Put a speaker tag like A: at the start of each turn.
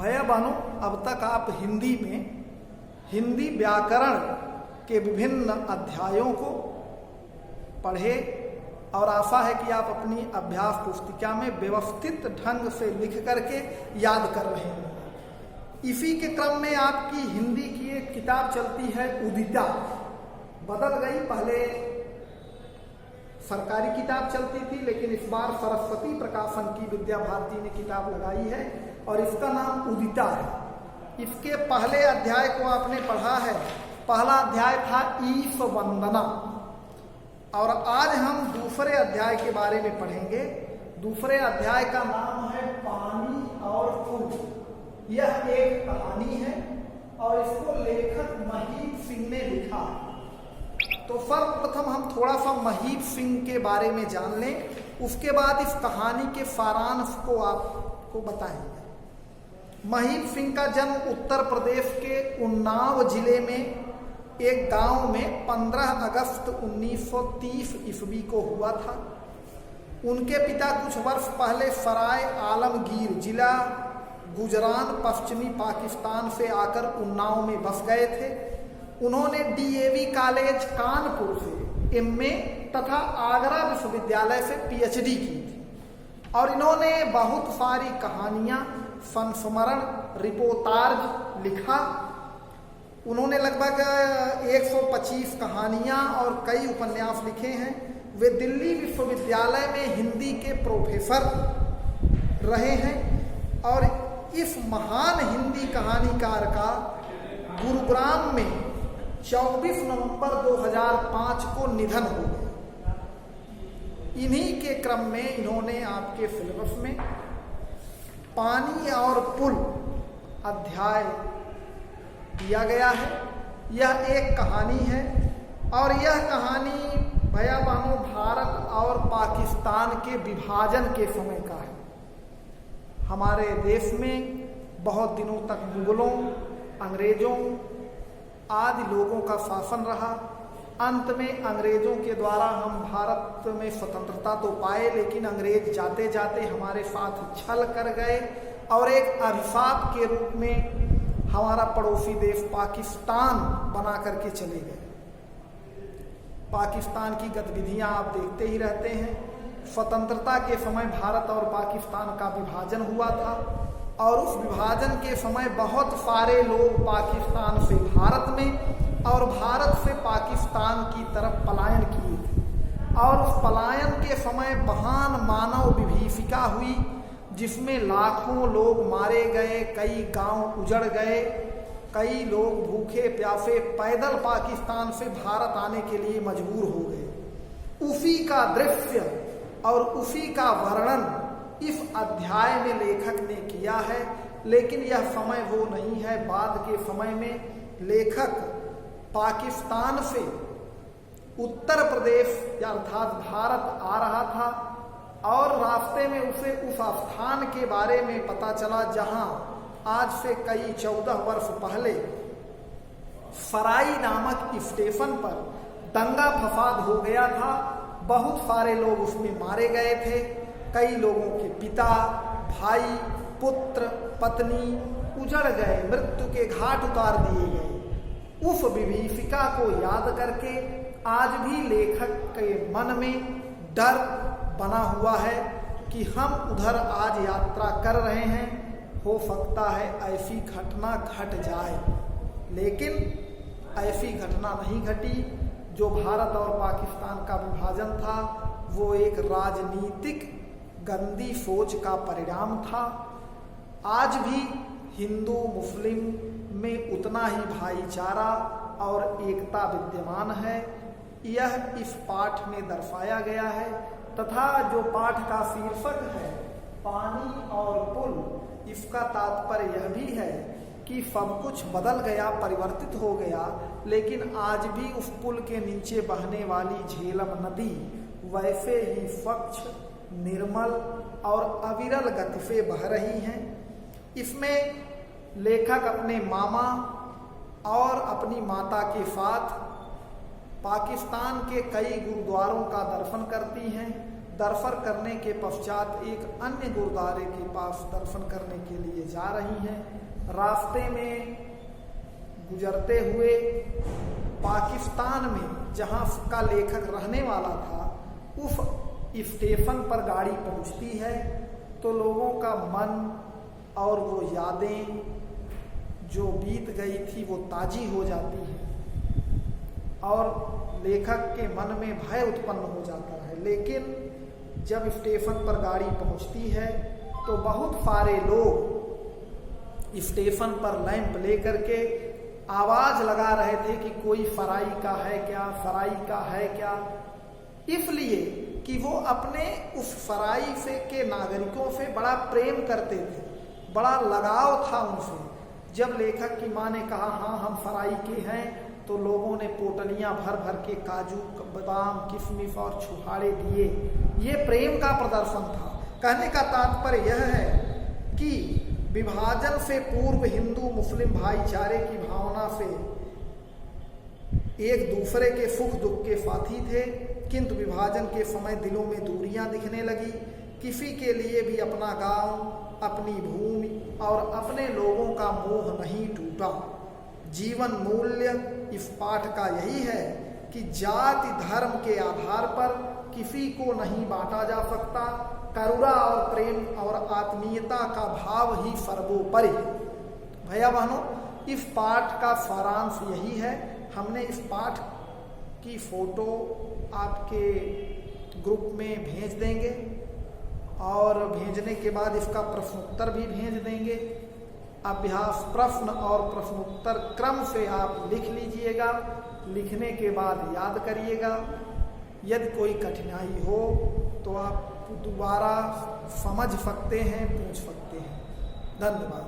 A: भैया बहनों, अब तक आप हिंदी में हिंदी व्याकरण के विभिन्न अध्यायों को पढ़े और आशा है कि आप अपनी अभ्यास पुस्तिका में व्यवस्थित ढंग से लिख करके याद कर रहे हैं। इसी के क्रम में आपकी हिंदी की एक किताब चलती है उदिता, बदल गई। पहले सरकारी किताब चलती थी, लेकिन इस बार सरस्वती प्रकाशन की विद्या भारती ने किताब लगाई है और इसका नाम उदिता है। इसके पहले अध्याय को आपने पढ़ा है। पहला अध्याय था ईश वंदना और आज हम दूसरे अध्याय के बारे में पढ़ेंगे। दूसरे अध्याय का नाम है पानी और फूल। यह एक कहानी है और इसको लेखक महीप सिंह ने लिखा। तो सर्वप्रथम हम थोड़ा सा महीप सिंह के बारे में जान लें, उसके बाद इस कहानी के सारांश को आपको बताएंगे। महीप सिंह का जन्म उत्तर प्रदेश के उन्नाव जिले में एक गांव में 15 अगस्त 1930 ईस्वी को हुआ था। उनके पिता कुछ वर्ष पहले सराय आलमगीर जिला गुजरान पश्चिमी पाकिस्तान से आकर उन्नाव में बस गए थे। उन्होंने डीएवी कॉलेज कानपुर से एमए तथा आगरा विश्वविद्यालय से पीएचडी की थी और इन्होंने बहुत सारी कहानियां, संस्मरण, रिपोर्टाज लिखा। उन्होंने लगभग 125 कहानियां और कई उपन्यास लिखे हैं। वे दिल्ली विश्वविद्यालय में हिंदी के प्रोफेसर रहे हैं और इस महान हिंदी कहानीकार का गुरुग्राम में 24 नवंबर 2005 को निधन हो गया। इन्हीं के क्रम में इन्होंने आपके सिलेबस में पानी और पुल अध्याय दिया गया है। यह एक कहानी है और यह कहानी भैया बहनों भारत और पाकिस्तान के विभाजन के समय का है। हमारे देश में बहुत दिनों तक मुगलों, अंग्रेजों आदि लोगों का शासन रहा। अंत में अंग्रेजों के द्वारा हम भारत में स्वतंत्रता तो पाए, लेकिन अंग्रेज जाते जाते हमारे साथ छल कर गए और एक अभिशाप के रूप में हमारा पड़ोसी देश पाकिस्तान बना करके चले गए। पाकिस्तान की गतिविधियां आप देखते ही रहते हैं। स्वतंत्रता के समय भारत और पाकिस्तान का विभाजन हुआ था और उस विभाजन के समय बहुत सारे लोग पाकिस्तान से भारत में और भारत से पाकिस्तान की तरफ पलायन किए थे और उस पलायन के समय महान मानव विभीषिका हुई, जिसमें लाखों लोग मारे गए, कई गांव उजड़ गए, कई लोग भूखे प्यासे पैदल पाकिस्तान से भारत आने के लिए मजबूर हो गए। उसी का दृश्य और उसी का वर्णन इस अध्याय में लेखक ने किया है। लेकिन यह समय वो नहीं है। बाद के समय में लेखक पाकिस्तान से उत्तर प्रदेश अर्थात भारत आ रहा था और रास्ते में उसे उस स्थान के बारे में पता चला जहां आज से कई 14 वर्ष पहले सराई नामक स्टेशन पर दंगा फसाद हो गया था। बहुत सारे लोग उसमें मारे गए थे। कई लोगों के पिता, भाई, पुत्र, पत्नी उजड़ गए, मृत्यु के घाट उतार दिए गए। उस विभीषिका को याद करके आज भी लेखक के मन में डर बना हुआ है कि हम उधर आज यात्रा कर रहे हैं, हो सकता है ऐसी घटना घट जाए। लेकिन ऐसी घटना नहीं घटी। जो भारत और पाकिस्तान का विभाजन था वो एक राजनीतिक गंदी सोच का परिणाम था। आज भी हिंदू मुस्लिम में उतना ही भाईचारा और एकता विद्यमान है। यह इस पाठ में दर्शाया गया है तथा जो पाठ का शीर्षक है पानी और पुल, इसका तात्पर्य यह भी है कि सब कुछ बदल गया, परिवर्तित हो गया, लेकिन आज भी उस पुल के नीचे बहने वाली झेलम नदी वैसे ही स्वच्छ, निर्मल और अविरल गति से बह रही हैं। इसमें लेखक अपने मामा और अपनी माता के साथ पाकिस्तान के कई गुरुद्वारों का दर्शन करती हैं। दर्शन करने के पश्चात एक अन्य गुरुद्वारे के पास दर्शन करने के लिए जा रही हैं। रास्ते में गुजरते हुए पाकिस्तान में जहाँ का लेखक रहने वाला था उस स्टेशन पर गाड़ी पहुँचती है तो लोगों का मन और वो यादें जो बीत गई थी वो ताजी हो जाती है और लेखक के मन में भय उत्पन्न हो जाता है। लेकिन जब स्टेशन पर गाड़ी पहुंचती है तो बहुत सारे लोग स्टेशन पर लैंप लेकर के आवाज लगा रहे थे कि कोई फराई का है क्या, फराई का है क्या, इसलिए कि वो अपने उस फराई से के नागरिकों से बड़ा प्रेम करते थे, बड़ा लगाव था उनसे। जब लेखक की माँ ने कहा हाँ हम फराई के हैं तो लोगों ने पोटलियां भर भर के काजू, बादाम, किशमिश और छुहाड़े दिए। ये प्रेम का प्रदर्शन था। कहने का तात्पर्य यह है कि विभाजन से पूर्व हिंदू मुस्लिम भाईचारे की भावना से एक दूसरे के सुख दुख के साथी थे, किंतु विभाजन के समय दिलों में दूरियां दिखने लगी। किसी के लिए भी अपना गांव, अपनी भूमि और अपने लोगों का मोह नहीं टूटा। जीवन मूल्य इस पाठ का यही है कि जाति धर्म के आधार पर किसी को नहीं बांटा जा सकता। करुणा और प्रेम और आत्मीयता का भाव ही सर्वोपरि। भैया बहनों, इस पाठ का सारांश यही है। हमने इस पाठ की फोटो आपके ग्रुप में भेज देंगे और भेजने के बाद इसका प्रश्नोत्तर भी भेज देंगे। अभ्यास प्रश्न और प्रश्नोत्तर क्रम से आप लिख लीजिएगा। लिखने के बाद याद करिएगा। यदि कोई कठिनाई हो तो आप दोबारा समझ सकते हैं, पूछ सकते हैं। धन्यवाद।